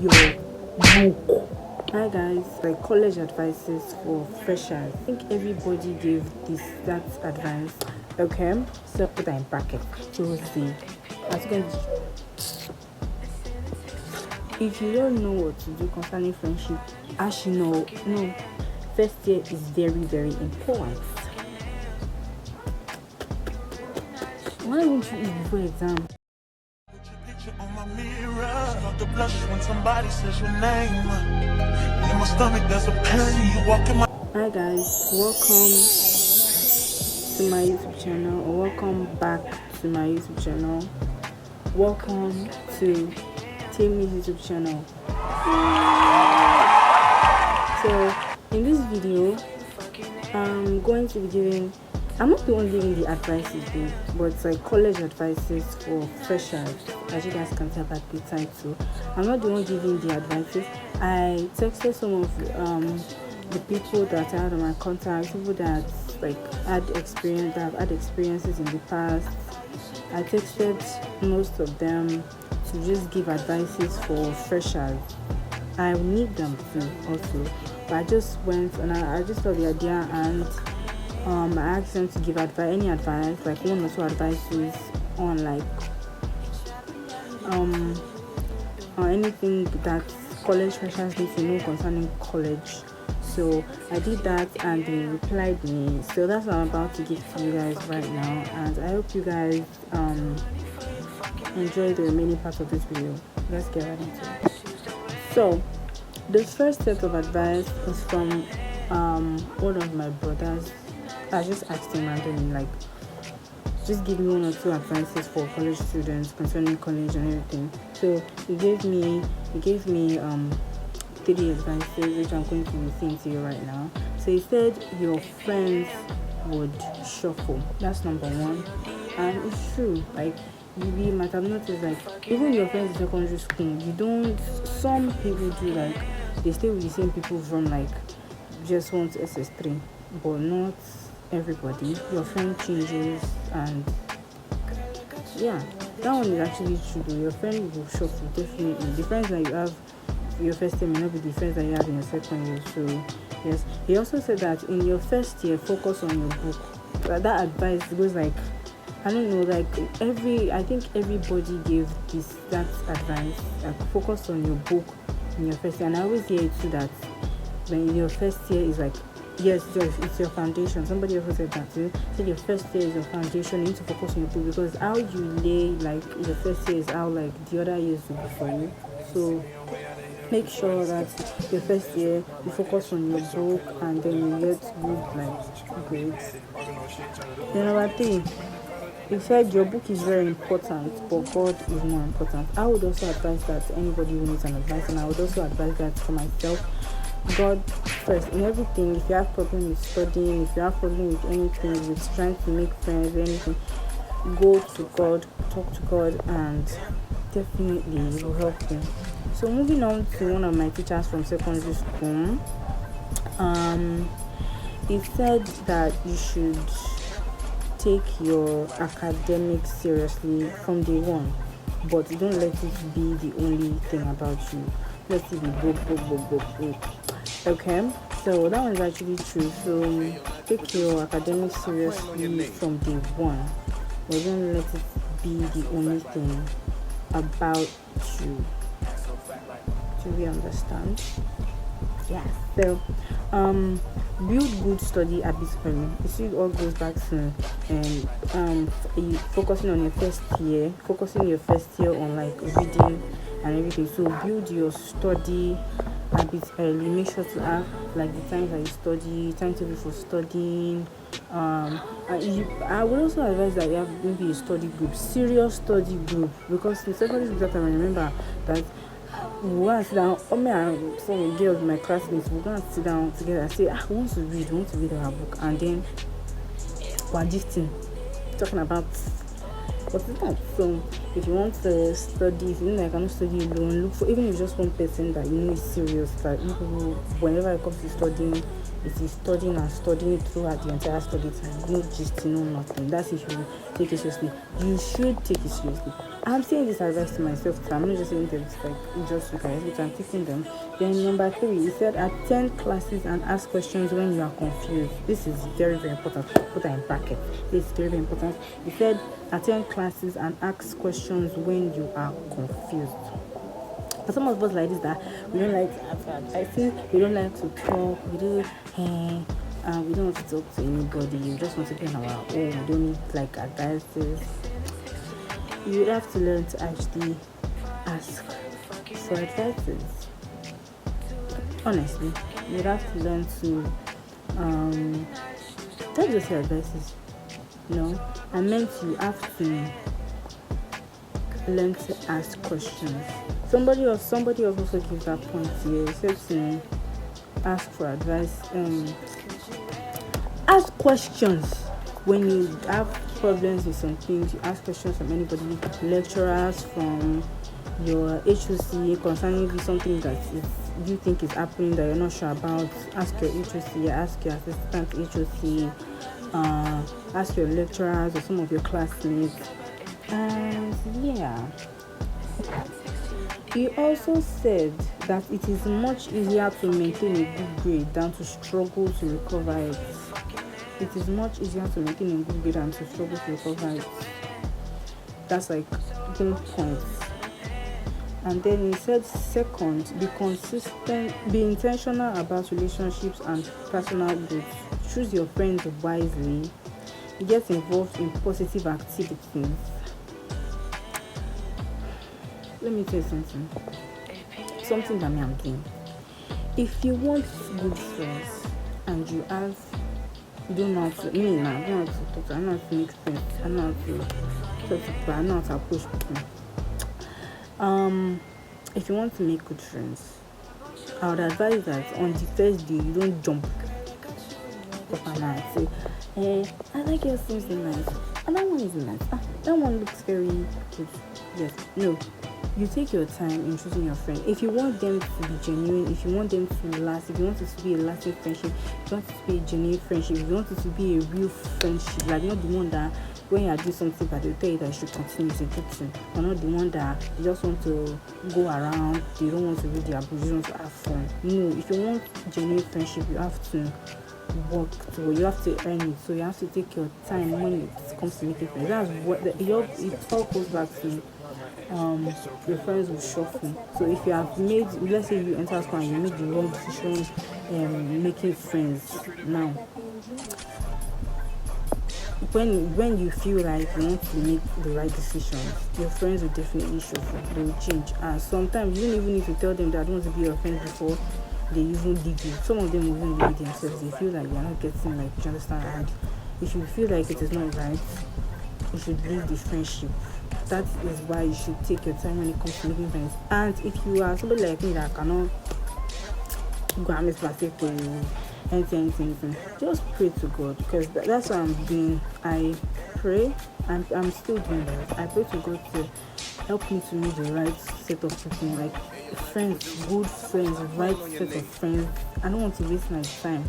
your book. Hi guys, like college advices for freshers. I think everybody gave that advice. Okay, so put that in bracket. So see, if you don't know what to do concerning friendship, as you know, first year is very, very important. Why won't you eat before exam? On my mirror, start to blush when somebody says your name. In my stomach, there's a pain. You walk in my. Hi guys, welcome to my YouTube channel, or welcome back to my YouTube channel. Welcome to Tammy's YouTube channel. So in this video, I'm going to be giving. I'm not the one giving the advices, but it's like college advices for freshers. As you guys can tell by the title, I'm not the one giving the advices. I texted some of the people that I had on my contacts, people that like had experiences in the past. I texted most of them to just give advices for freshers. I need them too also, but I just went and I just thought the idea, and I asked them to give any advice, like one or two advices on like on anything that college freshers need to know concerning college. So I did that and they replied me. So that's what I'm about to give to you guys right now, and I hope you guys enjoy the remaining part of this video. Let's get right into it. So the first set of advice is from one of my brothers. I just asked him randomly, like, just give me one or two advices for college students concerning college and everything. So he gave me 3 advices, which I'm going to be saying to you right now. So he said your friends would shuffle. That's number one, and it's true. Like, you might have noticed, like, even your friends in secondary school, some people do, like, they stay with the same people from like just 1 to SS3, but not everybody. Your friend changes, and yeah, that one is actually true. Your friend will shuffle, definitely. The friends that you have your first year may not be the friends that you have in your second year. So yes, he also said that in your first year, focus on your book. That advice goes like, I don't know, like I think everybody gave that advice, like focus on your book in your first year. And I always hear it too, that when your first year is like, yes, it's your foundation. Somebody also said that too. So your first year is your foundation. You need to focus on your book, because how you lay like your first year is how like the other years will be for you. So make sure that your first year you focus on your book, and then you get good like grades. Then number 3, he said your book is very important, but God is more important. I would also advise that to anybody who needs an advice, and I would also advise that for myself. God first in everything. If you have problem with studying, if you have problem with anything, with trying to make friends or anything, go to God, talk to God, and definitely it will help you. So moving on to one of my teachers from secondary school, he said that you should take your academics seriously from day one, but don't let it be the only thing about you. Let it be book. Okay, so that one is actually true. So take your academics seriously from day one, but don't let it be the only thing about you. Do we understand? Yeah. So build good study habits early. You see, it all goes back to focusing on your first year, on like reading and everything. So build your study habits early. Make sure to have like the times that you study, timetable for studying. I would also advise that you have maybe a study group, serious study group, because in secondary school that I remember that we go and sit down, me and some girls, my classmates, we go and sit down together and say, we want to read our book, and then we're just talking about what's that. So if you want to study, if you know I cannot study alone, look for, even if just one person that you know is serious, that you know, whenever it comes to studying, it is studying and studying throughout the entire study time, not just nothing. That's if you take it seriously. You should take it seriously. I'm saying this advice to myself too. I'm not just saying this like just you guys, which I'm taking them. Then number 3, he said attend classes and ask questions when you are confused. This is very, very important. Put that in bracket. This is very, very important. He said attend classes and ask questions when you are confused. For some of us like this that we don't like to ask advices, we don't like to talk, we don't we don't want to talk to anybody, we just want to be on our own, we don't need like advices. You would have to learn to actually ask for advices. Honestly, you would have to learn to not just your advices. No, I meant you have to learn to ask questions. Somebody else also gives that point here. He said to ask for advice. Ask questions when you have problems with some things. You ask questions from anybody, lecturers, from your HOC concerning something that you think is happening that you're not sure about. Ask your HOC, ask your assistant HOC, ask your lecturers or some of your classmates. And yeah, he also said that it is much easier to maintain a good grade than to struggle to recover it. It is much easier to maintain a good grade than to struggle to recover it. That's like good points. And then he said second, be consistent, be intentional about relationships and personal growth. Choose your friends wisely. Get involved in positive activities. Let me tell you something that I'm doing. If you want good friends and you don't know how to, I don't know how to talk, I don't know how to make friends, I don't know how to talk to people, I don't know how to approach people. If you want to make good friends, I would advise that on the first day you don't jump up and down and say, I like your things nice, and that one is nice, that one looks very good. Yes, no. You take your time in choosing your friend. If you want them to be genuine, if you want them to last, if you want it to be a lasting friendship, if you want it to be a genuine friendship, if you want it to be a real friendship, like not the one that when you are doing something but they'll tell you that you should continue, it's a good thing, or not the one that they just want to go around, they don't want to read their books, they don't want to have fun. No, if you want genuine friendship, you have to work to, you have to earn it, so you have to take your time when it comes to making friends. That's what it all goes back to your friends will shuffle. So if you have made, let's say you enter school and you made the wrong decision making friends now, when you feel like you want to make the right decision, your friends will definitely shuffle, they will change. And sometimes you don't even need to tell them that I don't want to be your friend before they even leave you. Some of them will even leave themselves. They feel like you're not getting, like, you understand, and if you feel like it is not right, you should leave the friendship. That is why you should take your time when it comes to making friends. And if you are somebody like me that cannot go and make mistake to anything, just pray to God, because that's what I'm doing. I pray, and I'm still doing that. I pray to God to help me to meet the right set of people, like friends, good friends, right set of friends. I don't want to waste my time.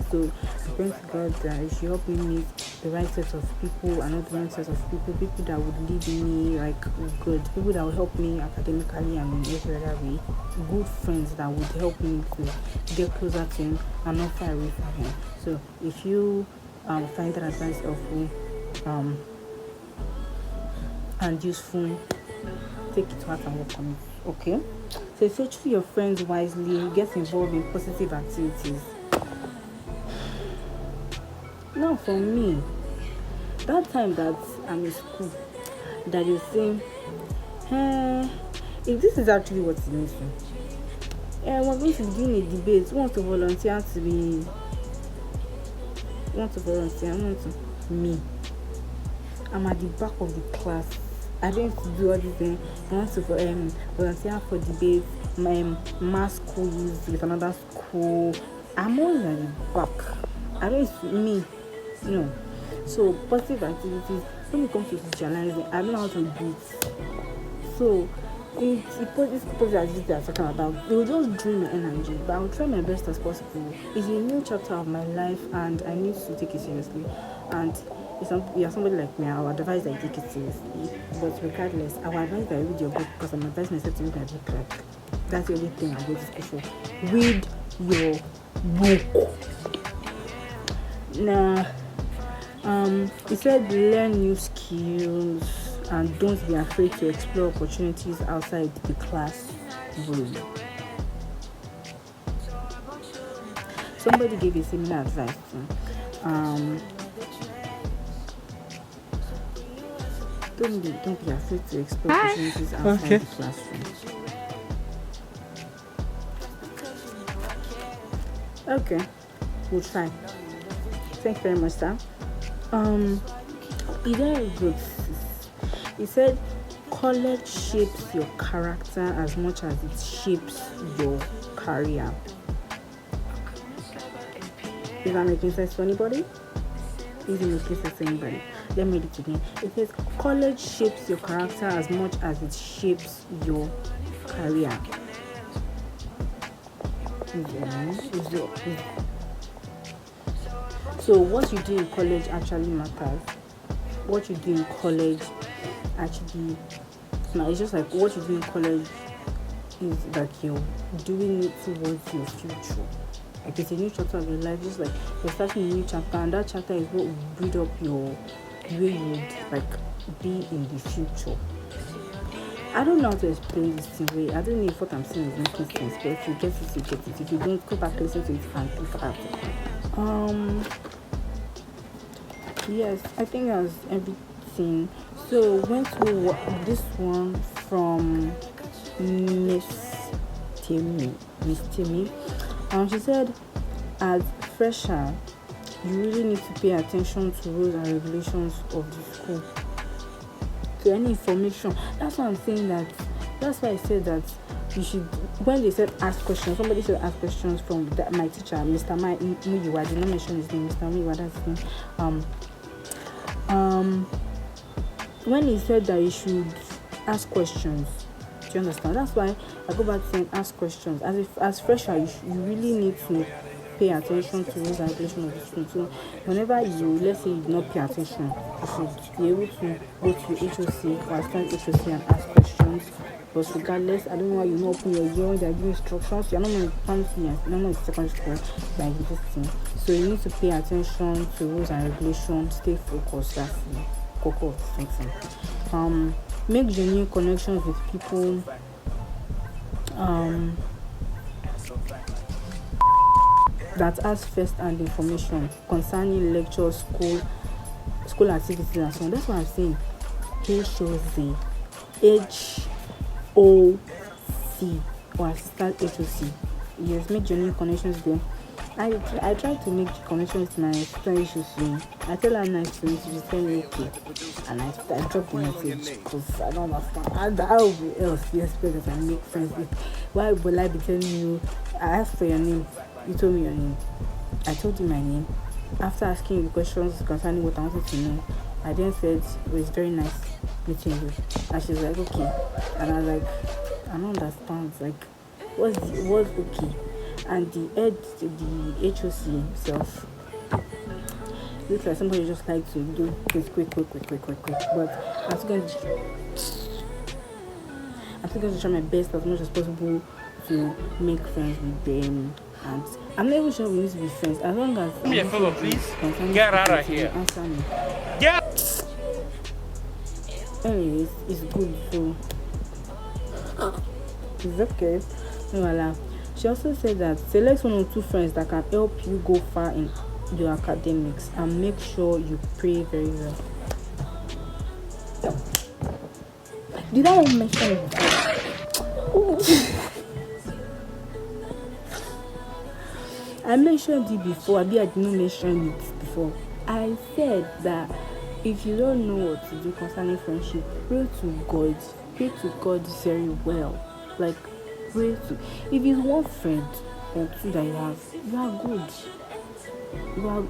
So I pray to God that He should help me meet the right set of people, and not the right set of people that would lead me like good, people that will help me academically and in every other way, good friends that would help me to get closer to Him and not far away from Him. So if you find that advice helpful and useful, take it to heart and work on it. Okay? So choose your friends wisely, get involved in positive activities. Now for me, that time that I'm in school, that you think, if this is actually what it means, we're going to be doing a debate. Want to volunteer to be? Me. I'm at the back of the class. I don't have to do all these things. I want to volunteer for debate, my mass quiz with another school. I'm always at the back. I don't me. No. So positive activities, when it comes to socializing, I don't know how to do it. So this positive activity I'm talking about, it will just drain my energy, but I will try my best as possible. It's a new chapter of my life and I need to take it seriously. And you're somebody like me, I would advise that you take it seriously. But regardless, I would advise that I read your book because I'm advising myself to read my book. Like, that's the only thing I'm going to say for. Read your book. Now, he said learn new skills and don't be afraid to explore opportunities outside the classroom. Somebody gave a similar advice too. Don't be afraid to explore opportunities outside the classroom. Okay, we'll try. Thank you very much, sir. He said college shapes your character as much as it shapes your career. Is that making sense to anybody? Is it making sense to anybody? Let me read it again. It says college shapes your character as much as it shapes your career. So what you do in college actually matters. What you do in college actually, it's just like what you do in college is that you're doing it towards your future. Like it's a new chapter of your life, just like you're starting a new chapter, and that chapter is what will build up your way you'd like be in the future. I don't know how to explain this in a way. I don't know if what I'm saying is making sense, but if you get it, you get it. If you don't, go back and listen to it and look at it. Yes, I think that's everything. So went through this one from Miss Timmy. She said, as fresher, you really need to pay attention to rules and regulations of the school. To any information. That's why I'm saying that. That's why I said that you should. When they said ask questions, somebody said ask questions from my teacher, Mr. Muyiwa. I did not mention his name, Mr. Muyiwa. That's his name. When he said that you should ask questions, do you understand? That's why I go back to saying ask questions. As fresher, you really need to pay attention to rules and regulations of the school. So whenever let's say you do not pay attention, you should be able to go to your HOC or assistant HOC and ask questions. But regardless, I don't know why you not open your ear when they are giving instructions. You're not going to fancy, you're not in secondary school like this thing. So you need to pay attention to rules and regulations, stay focused. That's the core of something. Make genuine connections with people. That ask first-hand information concerning lectures, school activities, and so on. That's what I'm saying. HOC or assistant HOC. Yes, make genuine connections there. I try to make connections with my assistant HOC. I tell her nice to meet you, she tell me okay, and I drop the message because I don't understand. How else do you expect that I make friends with? Why will I be telling you? I asked for your name. You told me your name. I told you my name. After asking you questions concerning what I wanted to know, I then said it was very nice meeting you. And she's like, okay. And I was like, I don't understand. Like, what's okay? And the HOC himself looks like somebody just like to do things quick. But I'm still going to try my best as much as possible to make friends with them. And I'm not even sure we need to be friends as long as me a favor, please. Get out of here. Answer me. Yeah. Anyways, it's good, so it's okay. Voila. She also said that select 1 or 2 friends that can help you go far in your academics and make sure you pray very well. Did I want to mention it before? I mentioned it before. I did not mention it before. I said that if you don't know what to do concerning friendship, pray to God. Pray to God very well. Like, pray to. If it's 1 friend or 2 that you have, you are good.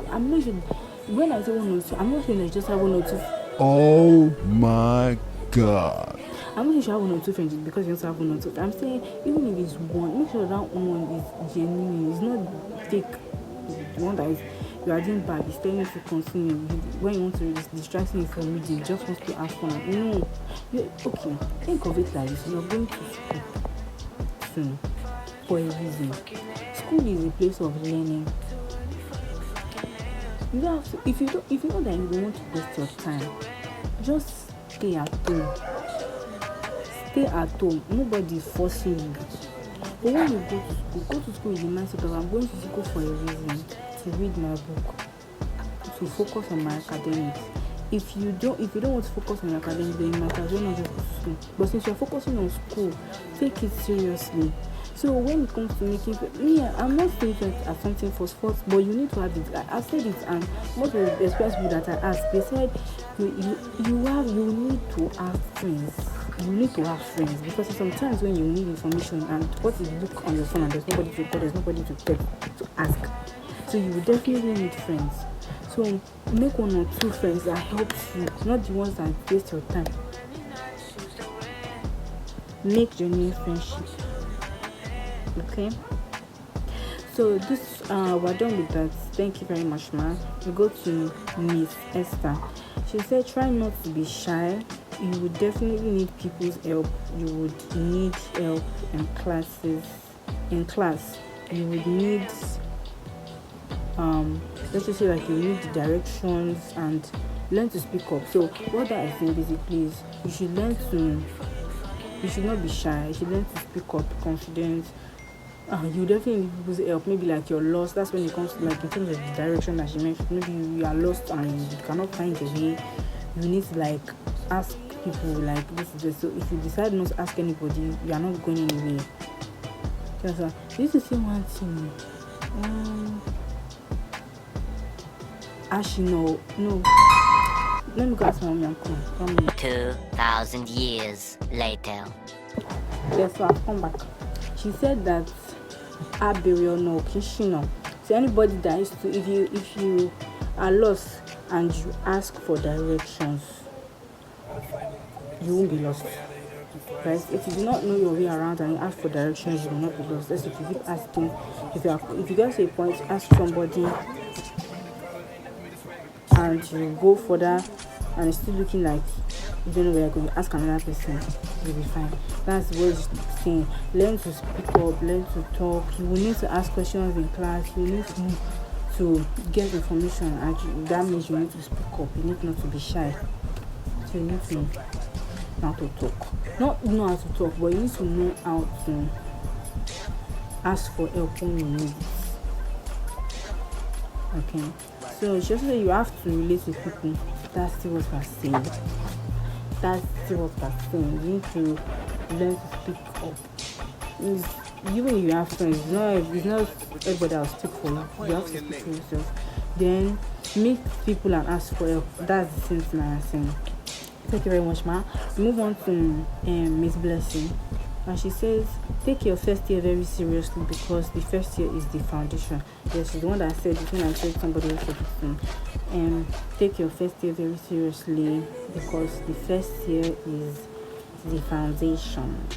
I'm not saying when I say 1 or 2, I'm not saying I just have 1 or 2. Oh my God. I'm not sure you have 1 or 2 friends because you also have 1 or 2. I'm saying even if it's 1, make sure that 1 is genuine. It's not fake. The one that is you are doing bad is telling you to continue. When you want to distract you from reading, just wants to have fun. No, okay. Think of it like this: you're going to school soon for a reason. School is a place of learning. You don't have to, if you know that you don't want to waste your time, just stay at home. Stay at home. Nobody is forcing you. But when you go to school with the mindset of I'm going to school for a reason, to read my book, to focus on my academics. If you don't want to focus on your academics, then you might as well not just go to school. But since you're focusing on school, take it seriously. So when it comes to making, I'm not saying that as something for sports, but you need to have it. I said it, and most of the express people that I asked, they said you need to have friends. You need to have friends, because sometimes when you need information and what if you look on your phone and there's nobody to call, there's nobody to text to ask. So you will definitely need friends. So make 1 or 2 friends that helps you, not the ones that waste your time. Make genuine friendship. Okay. So this we're done with that. Thank you very much, ma. We go to Miss Esther. She said, try not to be shy. You would definitely need people's help. You would need help in classes. In class, you would need let's just say like you need the directions and learn to speak up. So what that I think basically is you should not be shy. You should learn to speak up, confident. You definitely need people's help. Maybe like you're lost. That's when it comes to like in terms of the direction that she mentioned. Maybe you are lost and you cannot find a way. You need to like ask people like this is just so. If you decide not to ask anybody, you are not going anywhere. Just this is one thing. Actually, no. Let me go ask my mommy. I'm coming. 2,000 years later. Yes, so I've come back. She said that Abirion no Kishino. So anybody that is to, if you are lost and you ask for directions, you won't be lost. Right? If you do not know your way around and you ask for directions, you will not be lost. That's if you keep asking. If you get to a point, ask somebody and you go further and it's still looking like you don't know where you're going, ask another person, you'll be fine. That's what she's saying. Learn to speak up, learn to talk. You will need to ask questions in class. You need to get information, and that means you need to speak up. You need not to be shy. So you need to know how to talk. Not know how to talk, but you need to know how to ask for help when you need it. Okay. So she also said you have to relate with people. That's still what we're saying. You need to learn to speak up. Even if you have friends, it's not everybody will speak for you. You have to speak for yourself. Then meet people and ask for help. That's the same thing I'm saying. Thank you very much, ma. Move on to Miss Blessing. And she says, take your first year very seriously because the first year is the foundation. Yes, she's the one that said it when I said somebody else said it. Take your first year very seriously because the first year is the foundation.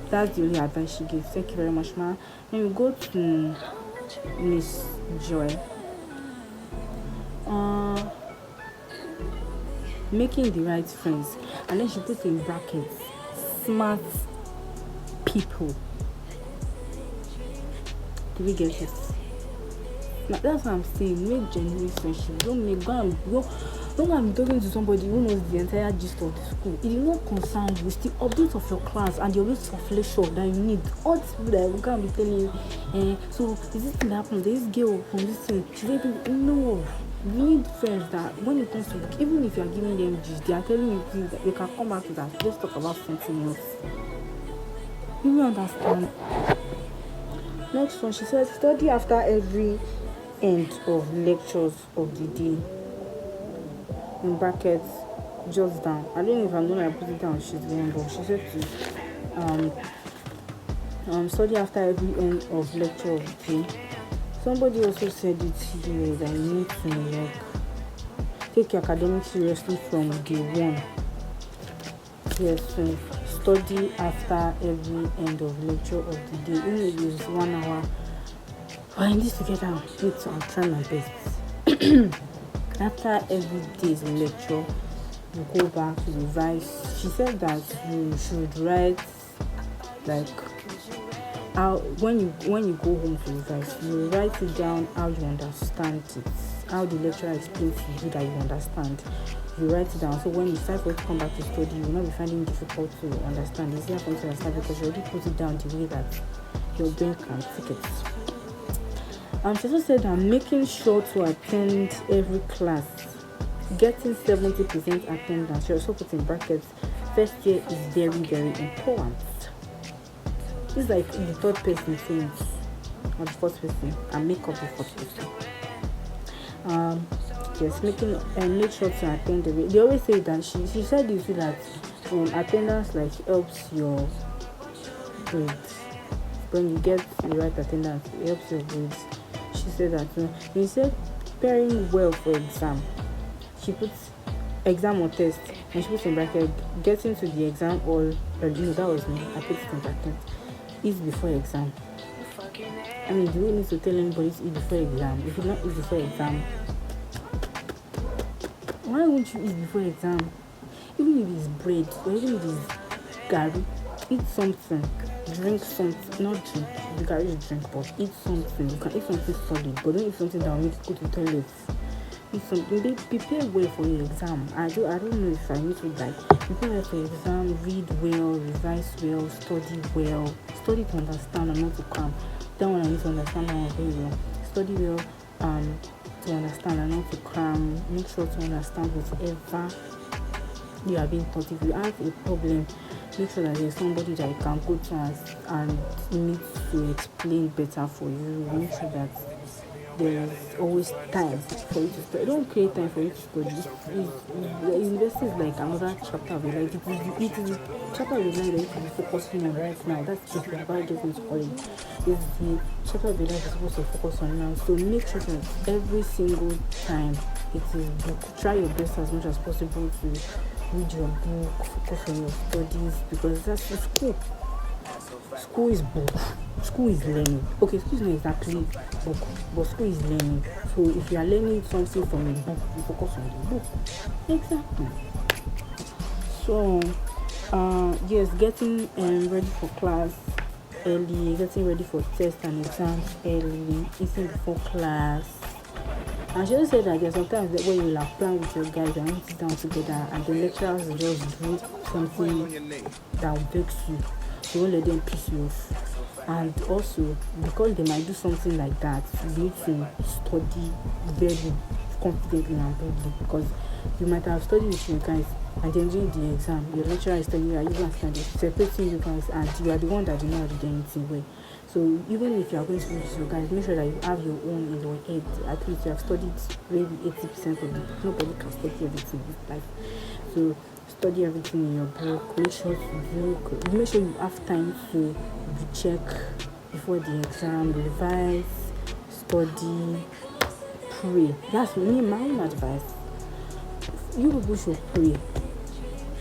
That's the only advice she gives. Thank you very much, ma. Then we go to Miss Joy. Making the right friends. And then she puts in brackets smart people. Do we get it? Now, that's what I'm saying. Make genuine friendship. Don't go and be talking to somebody who knows the entire gist of the school. It is not concerned with the updates of your class and the updates of leisure that you need. All these people that will come and be telling you, so is this thing happening? There is girl from this thing. She said, no. You need friends that when it comes to, even if you are giving them gist, they are telling you things that they can come back to that. Let's talk about something else. You will understand. Next one, she said, study after every end of lectures of the day. In brackets, just down. I don't know if I'm going to put it down. She's going, but she said to study after every end of lecture of the day. Somebody also said it here that you need to take your academics seriously from day one. Yes, so study after every end of lecture of the day. Even if it's 1 hour, we're in this together. So I'm trying my best. After every day's lecture, you go back to revise. She said that you should write like how when you go home to revise, you write it down how you understand it, how the lecturer explains to you that you understand. You write it down, so when you start to come back to study, you will not be finding it difficult to understand. It's easier for you to understand because you already put it down the way that your brain can take it. She also said that making sure to attend every class, getting 70% attendance, she also put in brackets, first year is very, very important. It's like the third person saying it, or the fourth person, and make up the fourth person. Yes, make sure to attend the. They always say that she said this too, that attendance like helps your grades. When you get the right attendance, it helps your grades. She said that he said preparing well for exam. She puts exam or test, and she puts in bracket getting to the exam or no, that was me. I put it in bracket. Is before exam. I mean, do we need to tell anybody to eat before exam? If you not eat before exam, why won't you eat before exam? Even if it's bread or even if it's gari, eat something, drink something, not drink, the gari is drink, but eat something. You can eat something solid, but don't eat something that will make you go to the toilet. Eat something, prepare well for your exam. I don't know if I need to like prepare well for your exam, read well, revise well, study well, study to understand and not to cram. That one I need to understand that one very well. Study well, to understand and not to cram. Make sure to understand whatever you are being taught. If you have a problem, make sure that there's somebody that you can go to and need to explain better for you. Make sure that there's always time for you to study. Don't create time for you to study. University is like another chapter of your life. It is the chapter of your life that you should be focusing on right now. That's if you're about getting to college. It's the chapter of your life you're supposed to focus on now. So make sure that every single time it is book. Try your best as much as possible to read your book, focus on your studies, because that's the school. School is book. School is learning. Okay, school is not exactly book, but school is learning. So if you are learning something from a book, you focus on the book. Exactly. So, yes, getting ready for class early, getting ready for tests and exams early, eating before class. And she also said that there's sometimes that when you will have planned with your guys and you sit down together and the lecturers will just do something that will vex you. You won't let them piss you off. And also, because they might do something like that, you need to study very confidently and boldly, because you might have studied with your guys and then during the exam, your lecturer is telling you that you guys can separating you guys and you are the one that did not read anything well. So even if you are going to read your guys, make sure that you have your own in your head. At least you have studied maybe 80% of it. Nobody can study everything in this life. So study everything in your book. Make sure you have time to recheck before the exam, revise, study, pray. That's me, my own advice. You people should pray.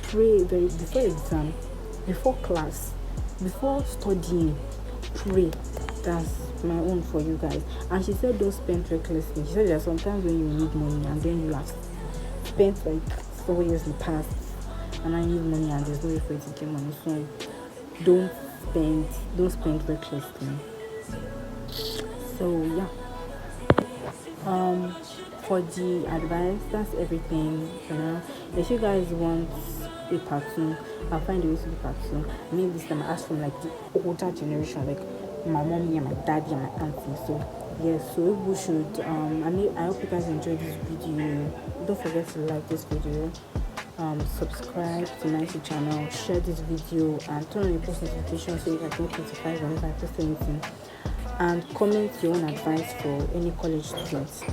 Pray very before exam, before class, before studying. Pray. That's my own for you guys. And she said don't spend recklessly. She said there are sometimes when you need money and then you have spent like 4 years in the past and I need money and there's no way for you to get money. So don't spend recklessly. So yeah. For the advice, that's everything for now. If you guys want a part 2, I'll find a way to do part 2. Maybe this time I ask from like the older generation, like my mommy and my daddy and my auntie. So yes, so we should I hope you guys enjoyed this video. Don't forget to like this video, subscribe to my YouTube channel, share this video and turn on your post notifications so you can get notified whenever I post anything, and comment your own advice for any college students.